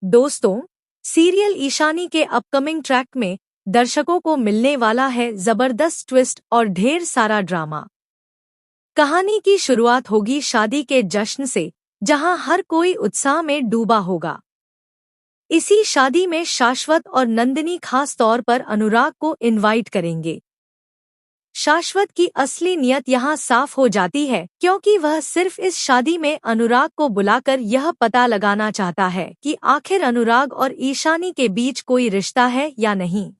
दोस्तों, सीरियल ईशानी के upcoming track में दर्शकों को मिलने वाला है जबरदस्त ट्विस्ट और ढेर सारा ड्रामा। कहानी की शुरुआत होगी शादी के जश्न से, जहां हर कोई उत्साह में डूबा होगा। इसी शादी में शाश्वत और नंदिनी खास तौर पर अनुराग को इनवाइट करेंगे। शाश्वत की असली नियत यहाँ साफ हो जाती है, क्योंकि वह सिर्फ इस शादी में अनुराग को बुलाकर यह पता लगाना चाहता है कि आखिर अनुराग और ईशानी के बीच कोई रिश्ता है या नहीं।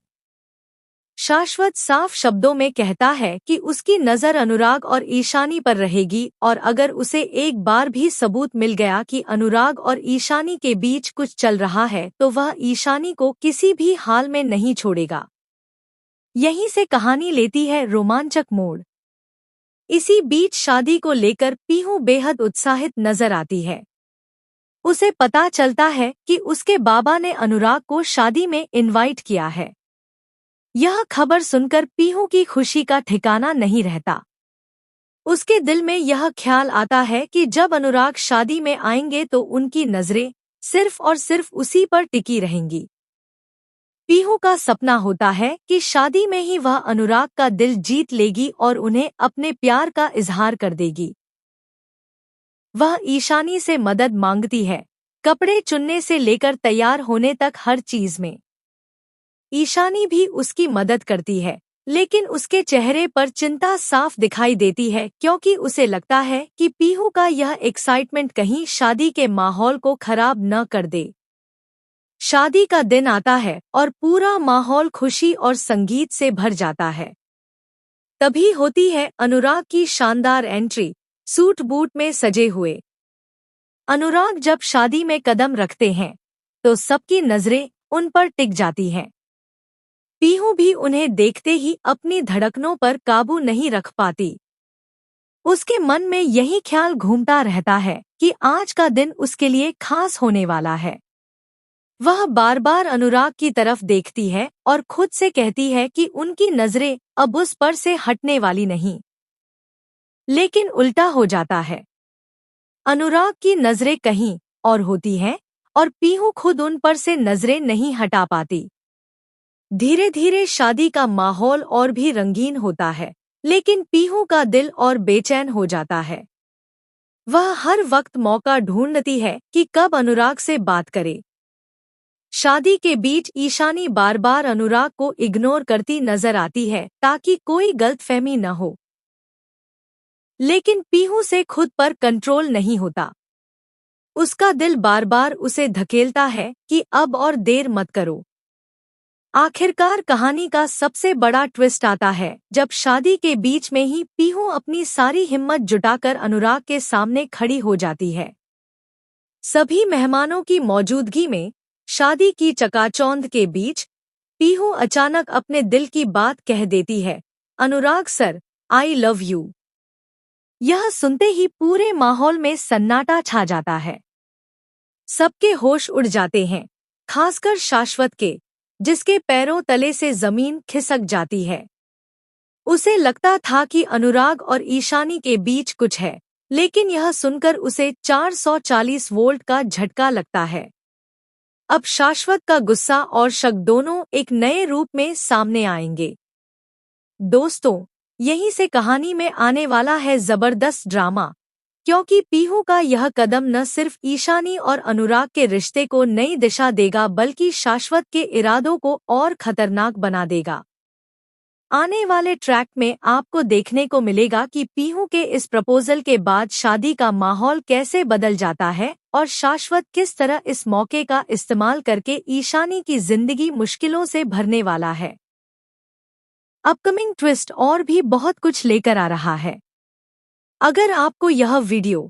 शाश्वत साफ शब्दों में कहता है कि उसकी नज़र अनुराग और ईशानी पर रहेगी, और अगर उसे एक बार भी सबूत मिल गया कि अनुराग और ईशानी के बीच कुछ चल रहा है तो वह ईशानी को किसी भी हाल में नहीं छोड़ेगा। यहीं से कहानी लेती है रोमांचक मोड़। इसी बीच शादी को लेकर पीहू बेहद उत्साहित नजर आती है। उसे पता चलता है कि उसके बाबा ने अनुराग को शादी में इनवाइट किया है। यह खबर सुनकर पीहू की खुशी का ठिकाना नहीं रहता। उसके दिल में यह ख्याल आता है कि जब अनुराग शादी में आएंगे तो उनकी नजरें सिर्फ और सिर्फ उसी पर टिकी रहेंगी। पीहू का सपना होता है कि शादी में ही वह अनुराग का दिल जीत लेगी और उन्हें अपने प्यार का इजहार कर देगी। वह ईशानी से मदद मांगती है, कपड़े चुनने से लेकर तैयार होने तक हर चीज में। ईशानी भी उसकी मदद करती है, लेकिन उसके चेहरे पर चिंता साफ दिखाई देती है, क्योंकि उसे लगता है कि पीहू का यह एक्साइटमेंट कहीं शादी के माहौल को खराब न कर दे। शादी का दिन आता है और पूरा माहौल खुशी और संगीत से भर जाता है। तभी होती है अनुराग की शानदार एंट्री, सूट बूट में सजे हुए। अनुराग जब शादी में कदम रखते हैं तो सबकी नजरें उन पर टिक जाती हैं। पीहू भी उन्हें देखते ही अपनी धड़कनों पर काबू नहीं रख पाती। उसके मन में यही ख्याल घूमता रहता है कि आज का दिन उसके लिए खास होने वाला है। वह बार बार अनुराग की तरफ देखती है और खुद से कहती है कि उनकी नजरें अब उस पर से हटने वाली नहीं। लेकिन उल्टा हो जाता है। अनुराग की नजरें कहीं और होती हैं और पीहू खुद उन पर से नजरें नहीं हटा पाती। धीरे धीरे शादी का माहौल और भी रंगीन होता है, लेकिन पीहू का दिल और बेचैन हो जाता है। वह हर वक्त मौका ढूंढती है कि कब अनुराग से बात करे। शादी के बीच ईशानी बार बार अनुराग को इग्नोर करती नजर आती है ताकि कोई गलतफहमी न हो। लेकिन पीहू से खुद पर कंट्रोल नहीं होता। उसका दिल बार बार उसे धकेलता है कि अब और देर मत करो। आखिरकार कहानी का सबसे बड़ा ट्विस्ट आता है जब शादी के बीच में ही पीहू अपनी सारी हिम्मत जुटाकर अनुराग के सामने खड़ी हो जाती है। सभी मेहमानों की मौजूदगी में शादी की चकाचौंध के बीच पीहू अचानक अपने दिल की बात कह देती है, अनुराग सर, आई लव यू। यह सुनते ही पूरे माहौल में सन्नाटा छा जाता है। सबके होश उड़ जाते हैं, खासकर शाश्वत के, जिसके पैरों तले से जमीन खिसक जाती है। उसे लगता था कि अनुराग और ईशानी के बीच कुछ है, लेकिन यह सुनकर उसे 440 वोल्ट का झटका लगता है। अब शाश्वत का गुस्सा और शक दोनों एक नए रूप में सामने आएंगे। दोस्तों, यहीं से कहानी में आने वाला है जबरदस्त ड्रामा, क्योंकि पीहू का यह कदम न सिर्फ ईशानी और अनुराग के रिश्ते को नई दिशा देगा बल्कि शाश्वत के इरादों को और खतरनाक बना देगा। आने वाले ट्रैक में आपको देखने को मिलेगा कि पीहू के इस प्रपोजल के बाद शादी का माहौल कैसे बदल जाता है और शाश्वत किस तरह इस मौके का इस्तेमाल करके ईशानी की जिंदगी मुश्किलों से भरने वाला है। अपकमिंग ट्विस्ट और भी बहुत कुछ लेकर आ रहा है। अगर आपको यह वीडियो